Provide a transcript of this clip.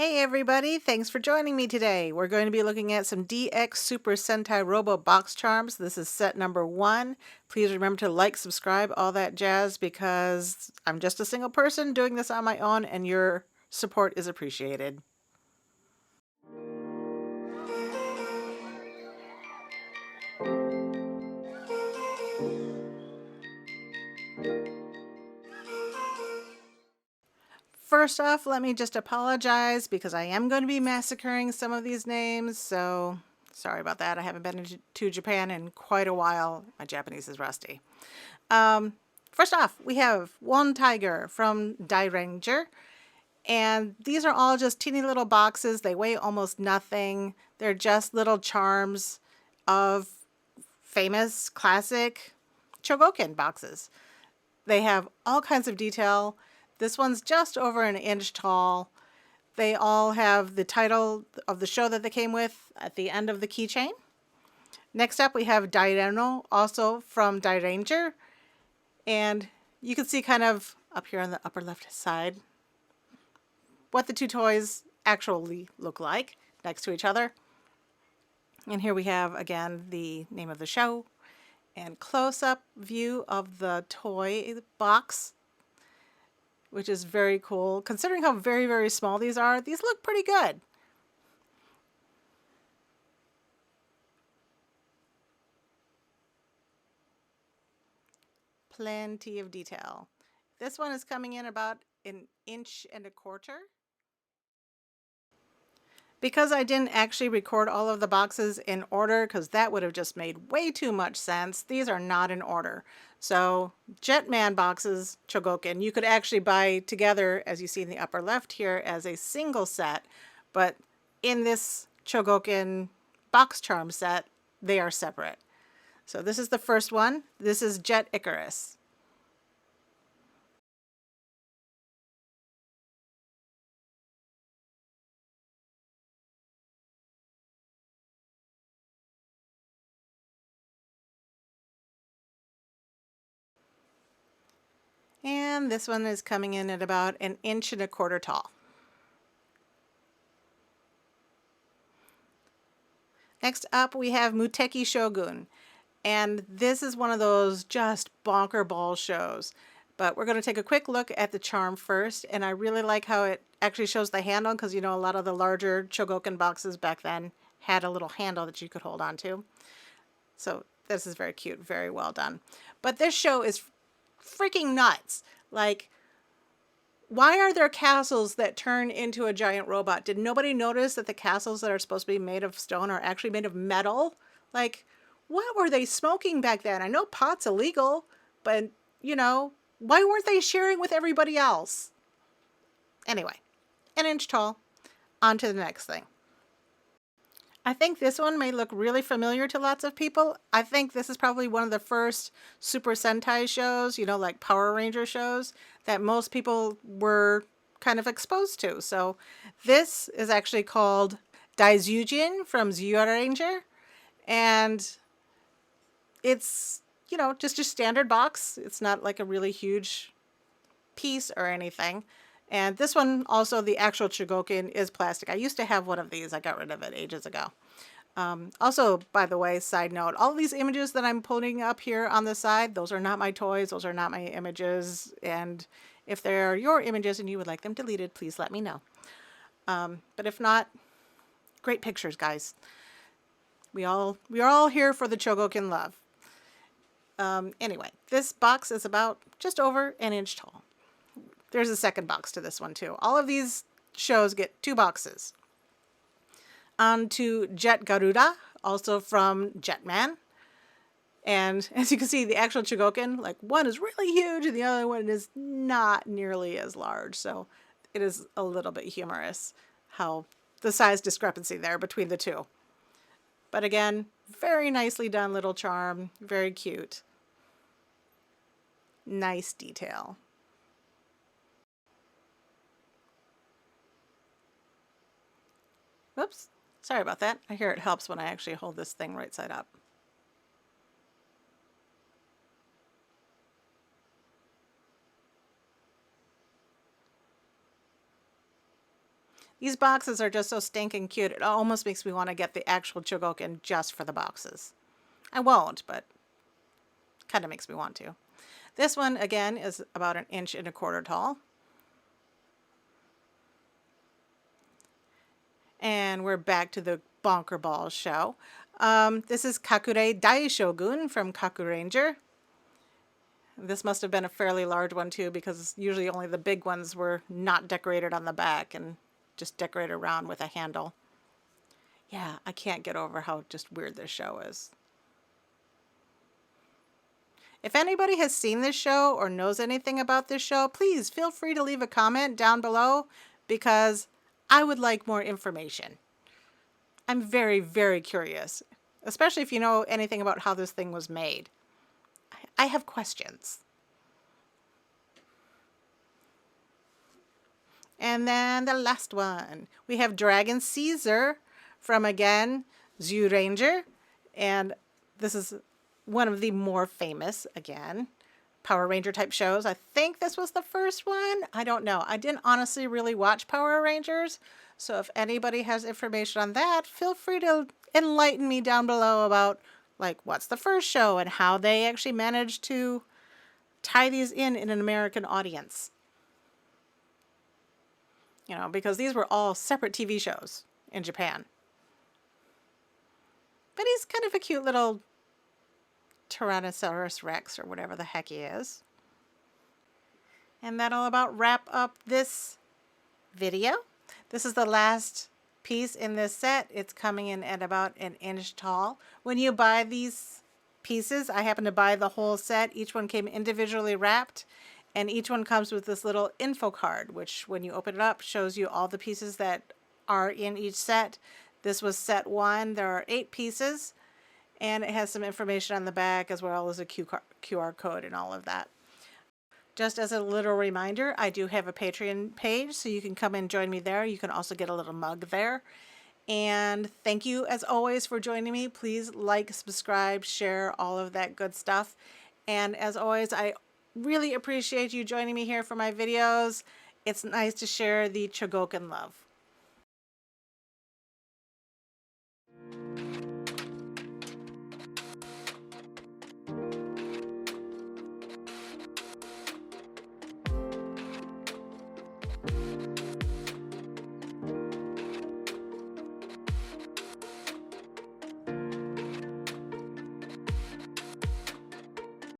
Hey everybody, thanks for joining me today. We're going to be looking at some DX Super Sentai Robo box charms. This is set number 1. Please remember to like, subscribe, all that jazz, because I'm just a single person doing this on my own and your support is appreciated. First off, let me just apologize because I am going to be massacring some of these names, so sorry about that. I haven't been to Japan in quite a while. My Japanese is rusty. First off, we have Wontiger from Dairanger, and these are all just teeny little boxes. They weigh almost nothing. They're just little charms of famous classic Chogokin boxes. They have all kinds of detail. This one's just over an inch tall. They all have the title of the show that they came with at the end of the keychain. Next up, we have Dairenoh, also from Dairanger. And you can see kind of up here on the upper left side what the two toys actually look like next to each other. And here we have, again, the name of the show and close-up view of the toy box, which is very cool. Considering how very, very small these are, these look pretty good. Plenty of detail. This one is coming in about 1.25 inches. Because I didn't actually record all of the boxes in order, because that would have just made way too much sense, these are not in order. So Jetman boxes, Chogokin, you could actually buy together, as you see in the upper left here, as a single set. But in this Chogokin box charm set, they are separate. So this is the first one. This is Jet Icarus. And this one is coming in at about 1.25 inches tall. Next up, we have Muteki Shogun. And this is one of those just bonker ball shows. But we're going to take a quick look at the charm first. And I really like how it actually shows the handle, because, you know, a lot of the larger Chogokin boxes back then had a little handle that you could hold on to. So this is very cute, very well done. But this show is freaking nuts. Like, why are there castles that turn into a giant robot? Did nobody notice that the castles that are supposed to be made of stone are actually made of metal? Like, what were they smoking back then? I know pot's illegal, but, you know, why weren't they sharing with everybody else? Anyway, 1 inch tall. On to the next thing. I think this one may look really familiar to lots of people. I think this is probably one of the first Super Sentai shows, you know, like Power Ranger shows, that most people were kind of exposed to. So this is actually called Daisujin from Zyuranger. And it's, you know, just a standard box. It's not like a really huge piece or anything. And this one, also the actual Chogokin, is plastic. I used to have one of these. I got rid of it ages ago. Also, by the way, side note, all of these images that I'm putting up here on the side, those are not my toys. Those are not my images. And if they're your images and you would like them deleted, please let me know. But if not, great pictures, guys. We are all here for the Chogokin love. Anyway, this box is about just over 1 inch tall. There's a second box to this one too. All of these shows get 2 boxes. On to Jet Garuda, also from Jetman. And as you can see, the actual Chogokin, like, one is really huge and the other one is not nearly as large. So it is a little bit humorous how the size discrepancy there between the two. But again, very nicely done little charm, very cute. Nice detail. Whoops, sorry about that. I hear it helps when I actually hold this thing right side up. These boxes are just so stinking cute. It almost makes me want to get the actual Chogokin just for the boxes. I won't, but kind of makes me want to. This one, again, is about 1.25 inches tall. And we're back to the Bonker Ball show. This is Kakure Daishogun from Kakuranger. This must have been a fairly large one too, because usually only the big ones were not decorated on the back and just decorated around with a handle. Yeah, I can't get over how just weird this show is. If anybody has seen this show or knows anything about this show, please feel free to leave a comment down below, because I would like more information. I'm very, very curious, especially if you know anything about how this thing was made. I have questions. And then the last one, we have Dragon Caesar from, again, Zyuranger. And this is one of the more famous, again, Power Ranger type shows. I think this was the first one. I don't know. I didn't honestly really watch Power Rangers. So if anybody has information on that, feel free to enlighten me down below about, like, what's the first show and how they actually managed to tie these in an American audience. You know, because these were all separate TV shows in Japan. But he's kind of a cute little Tyrannosaurus Rex or whatever the heck he is. And that'll about wrap up this video. This is the last piece in this set. It's coming in at about 1 inch tall. When you buy these pieces, I happen to buy the whole set. Each one came individually wrapped, and each one comes with this little info card, which when you open it up shows you all the pieces that are in each set. This was set 1. There are 8 pieces, and it has some information on the back as well as a QR code and all of that. Just as a little reminder, I do have a Patreon page, so you can come and join me there. You can also get a little mug there. And thank you, as always, for joining me. Please like, subscribe, share, all of that good stuff. And as always, I really appreciate you joining me here for my videos. It's nice to share the Chogokin love.